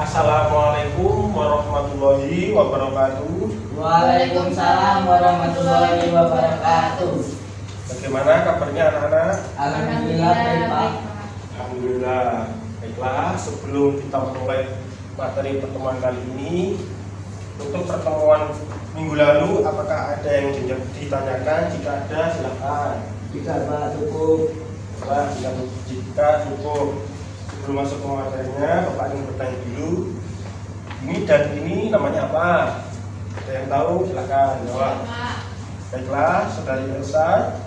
Assalamualaikum warahmatullahi wabarakatuh. Waalaikumsalam warahmatullahi wabarakatuh. Bagaimana kabarnya anak-anak? Alhamdulillah baik, Pak. Alhamdulillah. Baiklah, sebelum kita mulai materi pertemuan kali ini, untuk pertemuan minggu lalu, apakah ada yang ditanyakan? Jika ada, silakan. Jika Pak cukup. Jika cukup. Sebelum masuk ke materinya, Bapak ingin bertanya dulu. Ini dan ini namanya apa? Ada yang tahu? Silakan jawab. Baiklah, saudari Elsa.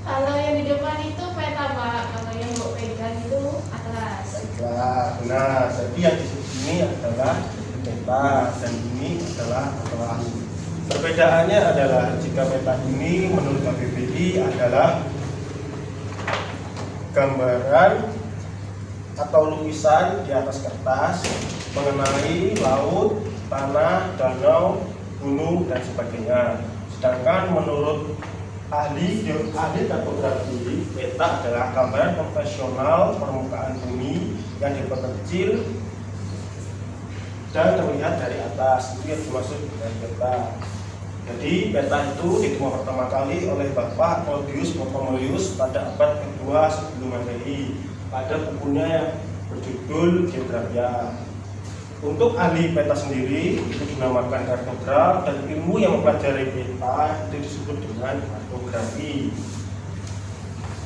Kalau yang di depan itu peta, Pak. Kalau yang mau pegang itu atlas. Baiklah, benar. Jadi yang di sini adalah peta dan ini adalah atlas. Perbedaannya adalah jika peta ini menurut KBBI adalah gambaran atau lukisan di atas kertas mengenai laut, tanah, danau, gunung, dan sebagainya. Sedangkan menurut ahli kartografi, peta adalah gambaran profesional permukaan bumi yang diperkecil dan terlihat dari atas. Itu yang dimaksud dari peta. Jadi peta itu ditemukan pertama kali oleh Bapak Claudius Ptolemaeus pada abad kedua sebelum Masehi pada bukunya yang berjudul Geografia. Untuk ahli peta sendiri itu dinamakan kartograf, dan ilmu yang mempelajari peta itu disebut dengan kartografi.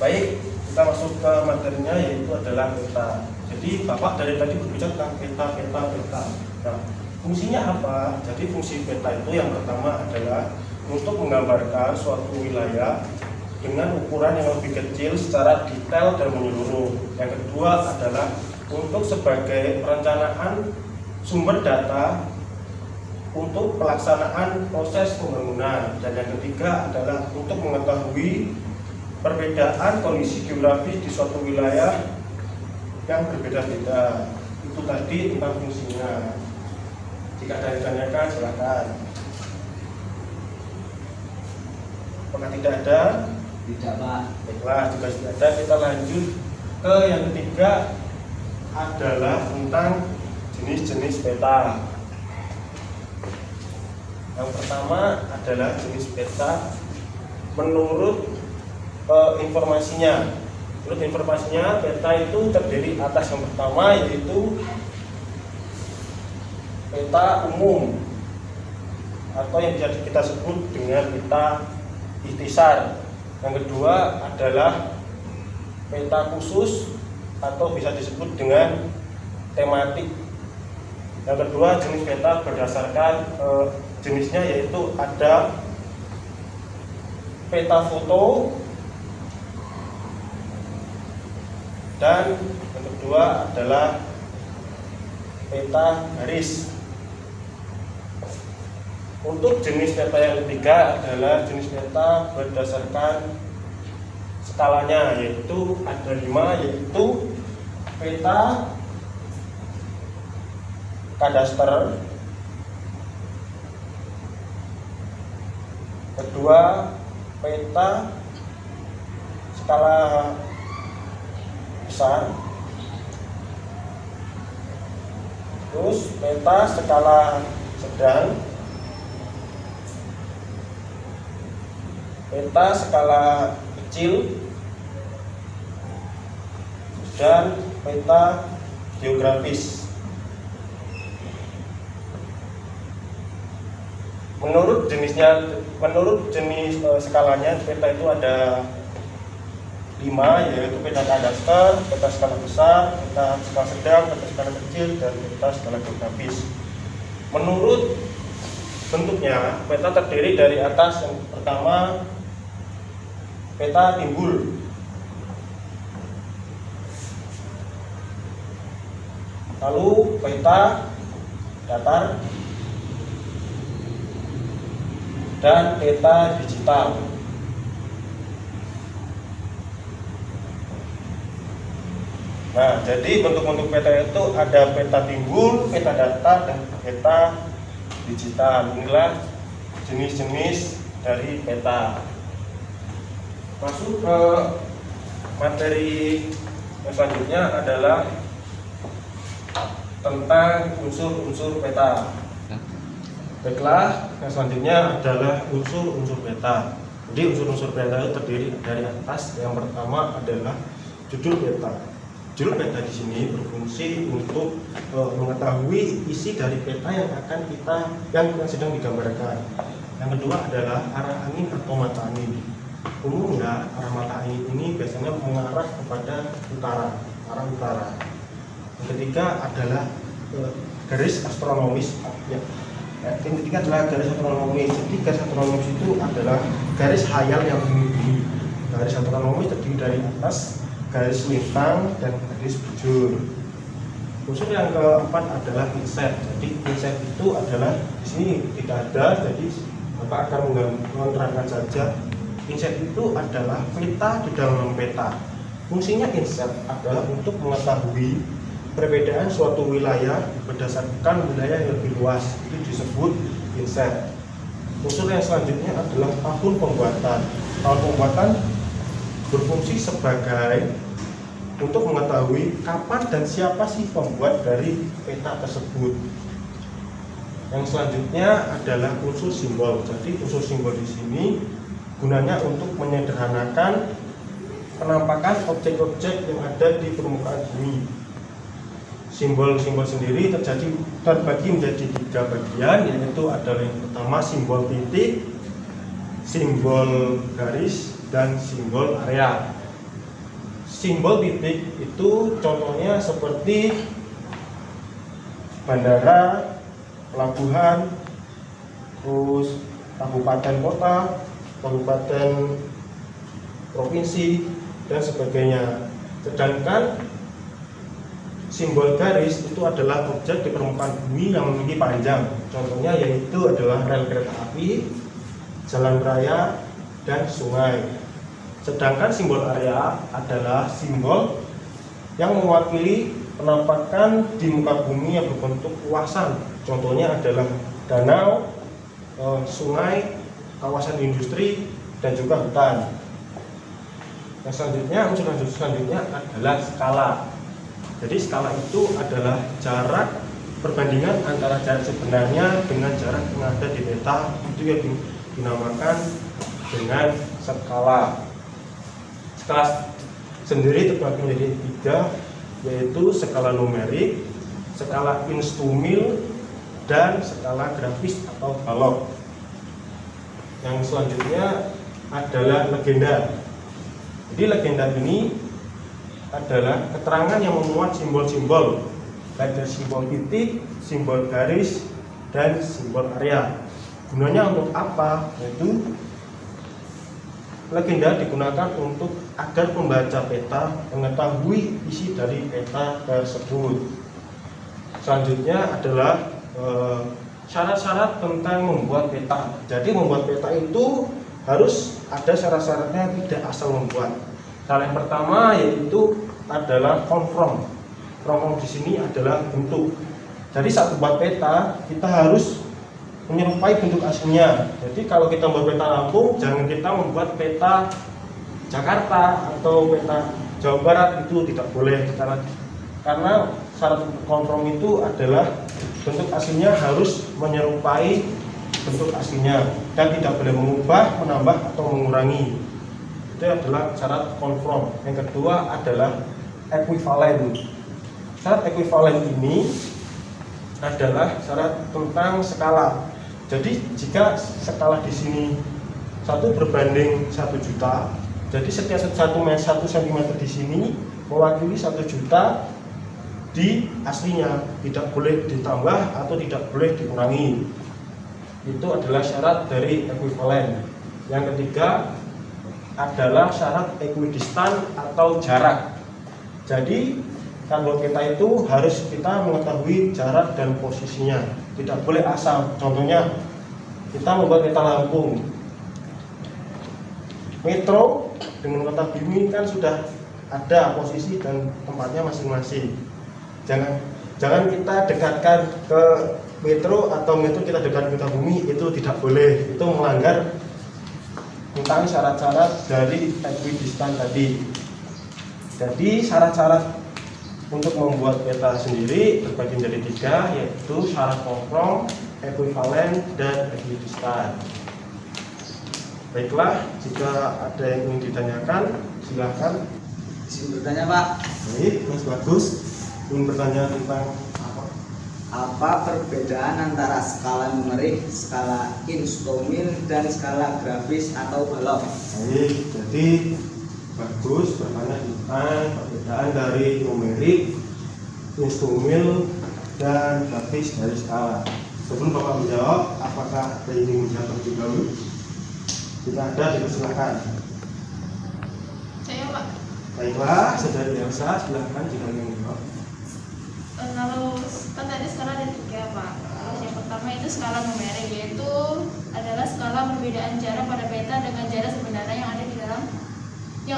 Baik, kita masuk ke materinya, yaitu adalah peta. Jadi Bapak dari tadi berbicara tentang peta. Nah, fungsinya apa? Jadi fungsi peta itu yang pertama adalah untuk menggambarkan suatu wilayah dengan ukuran yang lebih kecil secara detail dan menyeluruh. Yang kedua adalah untuk sebagai perencanaan sumber data untuk pelaksanaan proses pembangunan. Dan yang ketiga adalah untuk mengetahui perbedaan kondisi geografis di suatu wilayah yang berbeda-beda. Itu tadi tentang fungsinya. Jika ada yang ditanyakan, silakan. Apakah tidak ada? Tidak, Pak. Baiklah, jika tidak ada, kita lanjut ke yang ketiga adalah tentang jenis-jenis peta. Yang pertama adalah jenis peta menurut informasinya. Menurut informasinya, peta itu terdiri atas yang pertama yaitu peta umum atau yang bisa kita sebut dengan peta ikhtisar. Yang kedua adalah peta khusus atau bisa disebut dengan tematik. Yang kedua, jenis peta berdasarkan jenisnya yaitu ada peta foto, dan yang kedua adalah peta garis. Untuk jenis peta yang ketiga adalah jenis peta berdasarkan skalanya, yaitu ada 5, yaitu peta kadaster, kedua peta skala besar, terus peta skala sedang, peta skala kecil, dan peta geografis. Menurut jenis skalanya, peta itu ada 5, yaitu peta kadaster, peta skala besar, peta skala sedang, peta skala kecil, dan peta skala geografis. Menurut bentuknya, peta terdiri dari atas yang pertama peta timbul, lalu peta datar, dan peta digital. Nah, jadi bentuk-bentuk peta itu ada peta timbul, peta datar, dan peta digital. Inilah jenis-jenis dari peta. Masuk ke materi yang selanjutnya adalah tentang unsur-unsur peta. Baiklah, yang selanjutnya adalah unsur-unsur peta. Jadi unsur-unsur peta itu terdiri dari atas. Yang pertama adalah judul peta. Judul peta di sini berfungsi untuk mengetahui isi dari peta yang sedang digambarkan. Yang kedua adalah arah angin atau mata angin. Umumnya arah mata angin ini biasanya mengarah kepada utara, arah utara. Yang ketiga adalah garis astronomis. Yang ketiga adalah garis astronomis. Jadi garis astronomis itu adalah garis hayal yang tinggi. Garis astronomis terdiri dari atas, garis lintang, dan garis bujur. Unsur yang keempat adalah inset. Jadi inset itu adalah di sini tidak ada, jadi Bapak akan menerangkan saja. Inset itu adalah peta di dalam peta. Fungsinya inset adalah untuk mengetahui perbedaan suatu wilayah berdasarkan wilayah yang lebih luas. Itu disebut inset. Unsur yang selanjutnya adalah tahun pembuatan. Tahun pembuatan berfungsi sebagai untuk mengetahui kapan dan siapa sih pembuat dari peta tersebut. Yang selanjutnya adalah unsur simbol. Jadi unsur simbol di sini gunanya untuk menyederhanakan penampakan objek-objek yang ada di permukaan bumi. Simbol-simbol sendiri terbagi menjadi 3 bagian, yaitu adalah yang pertama simbol titik, simbol garis, dan simbol area. Simbol titik itu contohnya seperti bandara, pelabuhan, terus kabupaten kota, kabupaten provinsi, dan sebagainya. Sedangkan simbol garis itu adalah objek di permukaan bumi yang memiliki panjang. Contohnya yaitu adalah rel kereta api, jalan raya, dan sungai. Sedangkan simbol area adalah simbol yang mewakili penampakan di muka bumi yang berbentuk luasan. Contohnya adalah danau, sungai, kawasan industri, dan juga hutan. Yang selanjutnya, unsur selanjutnya adalah skala. Jadi skala itu adalah jarak perbandingan antara jarak sebenarnya dengan jarak yang ada di peta. Itu yang dinamakan dengan skala. Skala sendiri terbagi menjadi 3, yaitu skala numerik, skala instumil, dan skala grafis atau balok. Yang selanjutnya adalah legenda. Jadi legenda ini adalah keterangan yang memuat simbol-simbol, baik dari simbol titik, simbol garis, dan simbol area. Gunanya untuk apa? Yaitu legenda digunakan untuk agar pembaca peta mengetahui isi dari peta tersebut. Selanjutnya adalah syarat-syarat tentang membuat peta. Jadi membuat peta itu harus ada syarat-syaratnya, tidak asal membuat. Hal yang pertama yaitu adalah konform. Konform di sini adalah bentuk. Jadi saat membuat peta kita harus menyerupai bentuk aslinya. Jadi kalau kita membuat peta Lampung, jangan kita membuat peta Jakarta atau peta Jawa Barat, itu tidak boleh. Karena syarat konform itu adalah bentuk aslinya harus menyerupai bentuk aslinya dan tidak boleh mengubah, menambah, atau mengurangi. Itu adalah syarat konform. Yang kedua adalah ekuivalen. Syarat ekuivalen ini adalah syarat tentang skala. Jadi jika skala di sini 1 berbanding 1 juta, jadi setiap 1 cm di sini mewakili 1 juta di aslinya, tidak boleh ditambah atau tidak boleh dikurangi. Itu adalah syarat dari ekuivalen. Yang ketiga adalah syarat ekuidistan atau jarak. Jadi kalau kita itu harus kita mengetahui jarak dan posisinya, tidak boleh asal. Contohnya kita membuat peta Lampung, metro dengan kota Bumi kan sudah ada posisi dan tempatnya masing-masing. Jangan kita dekatkan ke metro atau metro kita dekatkan ke kota Bumi, itu tidak boleh. Itu melanggar tentang syarat-syarat dari ekuidistan tadi. Jadi syarat-syarat untuk membuat peta sendiri terbagi menjadi 3, yaitu syarat nongkrong, ekuivalen, dan ekuidistan. Baiklah, jika ada yang ingin ditanyakan, silakan. Izin bertanya Pak, Baik, Mas Bagus, ingin bertanya tentang apa? apa perbedaan antara skala numerik, skala instrumen, dan skala grafis atau balok? Baik, jadi Bagus bertanya tentang perbedaan dari numerik, instrumen, dan grafis dari skala. Sebelum Bapak menjawab, apakah ada yang ingin menjawab terlebih dahulu? Jika ada, dipersilakan. Saya Pak, Baiklah, saudari Elsa, silakan jika ingin menjawab. kalau kan tadi skala ada 3 Pak. Terus yang pertama itu skala numerik, yaitu adalah skala perbedaan jarak pada peta dengan jarak sebenarnya yang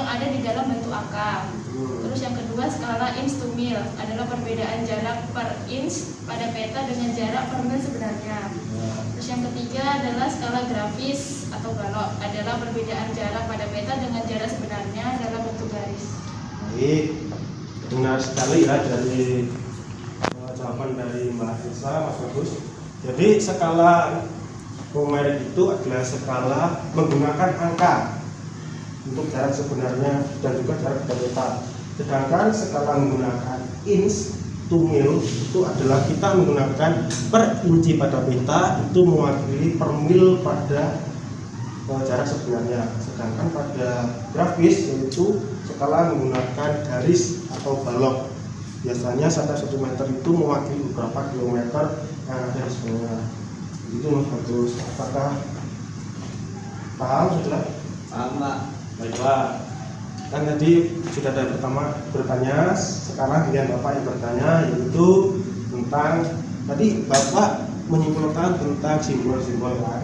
ada di dalam bentuk angka. Terus yang kedua skala inch-to-mil adalah perbedaan jarak per inch pada peta dengan jarak per mil sebenarnya. Terus yang ketiga adalah skala grafis atau balok, adalah perbedaan jarak pada peta dengan jarak sebenarnya dalam bentuk garis. Baik, benar sekali ya dari jawaban dari Mbak Elsa, Mas Bagus. Jadi skala numerik itu adalah skala menggunakan angka untuk jarak sebenarnya dan juga jarak pada peta. Sedangkan skala menggunakan inch to mil itu adalah kita menggunakan per inci pada peta, itu mewakili per mil pada jarak sebenarnya. Sedangkan pada grafis yaitu skala menggunakan garis atau balok. Biasanya 1 meter itu mewakili beberapa kilometer yang ada di sebelahnya. Itu Mas Bagus. Apakah paham sudah? Paham Pak? Baiklah, kan tadi sudah ada pertama bertanya, sekarang giliran Bapak yang bertanya, yaitu tentang tadi Bapak menyimpulkan tentang simbol-simbol kan.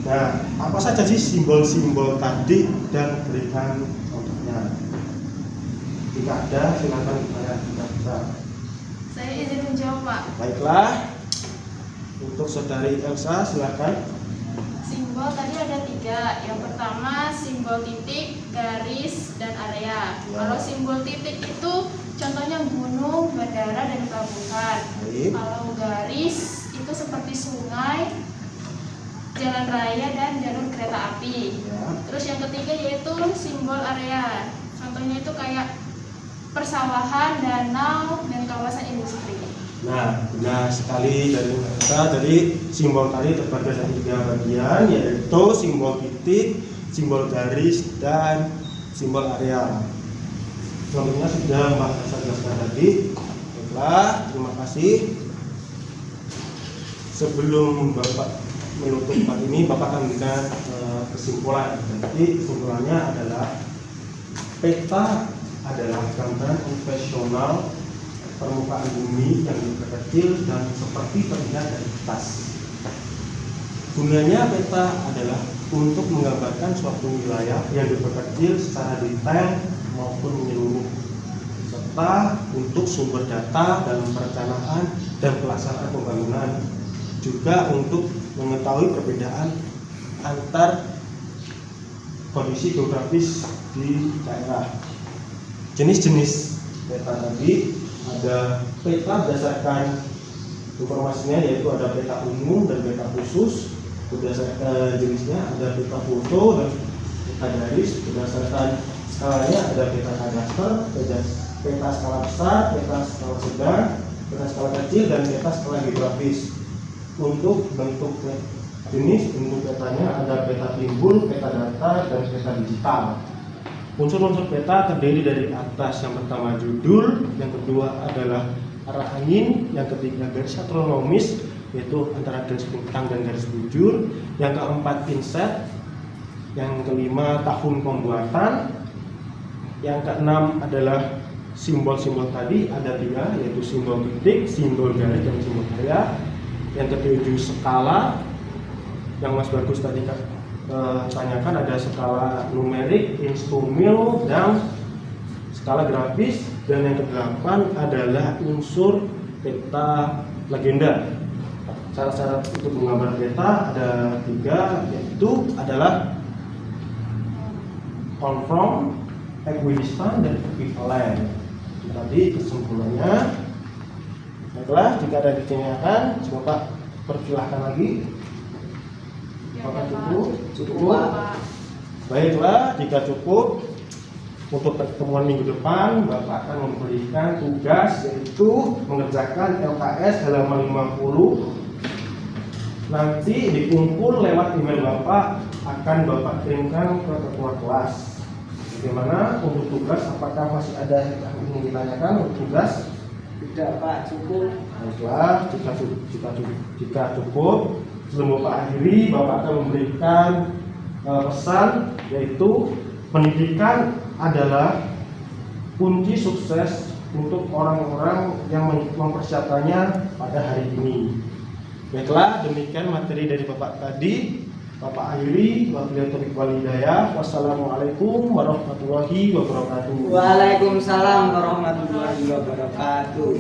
Nah, apa saja sih simbol-simbol tadi dan berikan contohnya. Jika ada, silakan bertanya jika bisa. Saya izin menjawab Pak. Baiklah, untuk saudari Elsa silakan. Simbol tadi ada 3. Yang pertama simbol titik, garis, dan area. Kalau simbol titik itu contohnya gunung, bandara, dan pelabuhan. Baik. Kalau garis itu seperti sungai, jalan raya, dan jalur kereta api. Ya. Terus yang ketiga yaitu simbol area. Contohnya itu kayak persawahan, danau, dan kawasan industri. Nah, benar sekali dari mereka. Jadi simbol tadi terbagi dari 3 bagian, yaitu simbol titik, simbol garis, dan simbol area. Contohnya sudah Mbak Elsa jelaskan tadi. Baiklah, terima kasih. Sebelum Bapak menutup part ini, Bapak akan memberikan kesimpulan. Jadi kesimpulannya adalah peta adalah gambaran konvensional permukaan bumi yang diperkecil dan seperti terlihat dari atas. Gunanya peta adalah untuk menggambarkan suatu wilayah yang diperkecil secara detail maupun menyeluruh, serta untuk sumber data dalam perencanaan dan pelaksanaan pembangunan, juga untuk mengetahui perbedaan antar kondisi geografis di daerah. Jenis-jenis peta tadi ada peta berdasarkan informasinya, yaitu ada peta umum dan peta khusus. Berdasarkan jenisnya ada peta foto dan peta garis. Berdasarkan skalanya ada peta kadaster, peta skala besar, peta skala sedang, peta skala kecil, dan peta skala geografis. Untuk bentuk jenis bentuk petanya ada peta timbul, peta data, dan peta digital. Unsur-unsur peta terdiri dari atas, yang pertama judul, yang kedua adalah arah angin, yang ketiga garis astronomis, yaitu antara garis bintang dan garis bujur, yang keempat inset, yang kelima tahun pembuatan, yang keenam adalah simbol-simbol tadi ada 3, yaitu simbol titik, simbol garis, dan simbol area. Yang ketujuh skala, yang Mas Bagus tadi tanyakan ada skala numerik, inch to mil, dan skala grafis. Dan yang kedelapan adalah unsur peta legenda. Syarat-syarat untuk menggambar peta ada 3, yaitu adalah confirm, equidistant, dan equivalent. Tadi kesimpulannya. Baiklah, jika ada yang ditanyakan, Bapak persilahkan lagi. Ya, Apakah Pak. cukup? Pak. Baiklah, jika cukup, untuk pertemuan minggu depan Bapak akan memberikan tugas, yaitu mengerjakan LKS halaman 50. Nanti dikumpul lewat email Bapak, akan Bapak kirimkan ke ketua kelas. Bagaimana untuk tugas? Apakah masih ada yang ingin ditanyakan untuk tugas? Tidak Pak, cukup. Baiklah, jika cukup, sebelum Bapak akhiri, Bapak akan memberikan pesan, yaitu pendidikan adalah kunci sukses untuk orang-orang yang mempersiapkannya pada hari ini. Baiklah, demikian materi dari Bapak tadi. Bapak akhiri, wabillahi taufiq wal hidayah. Wassalamualaikum warahmatullahi wabarakatuh. Waalaikumsalam warahmatullahi wabarakatuh.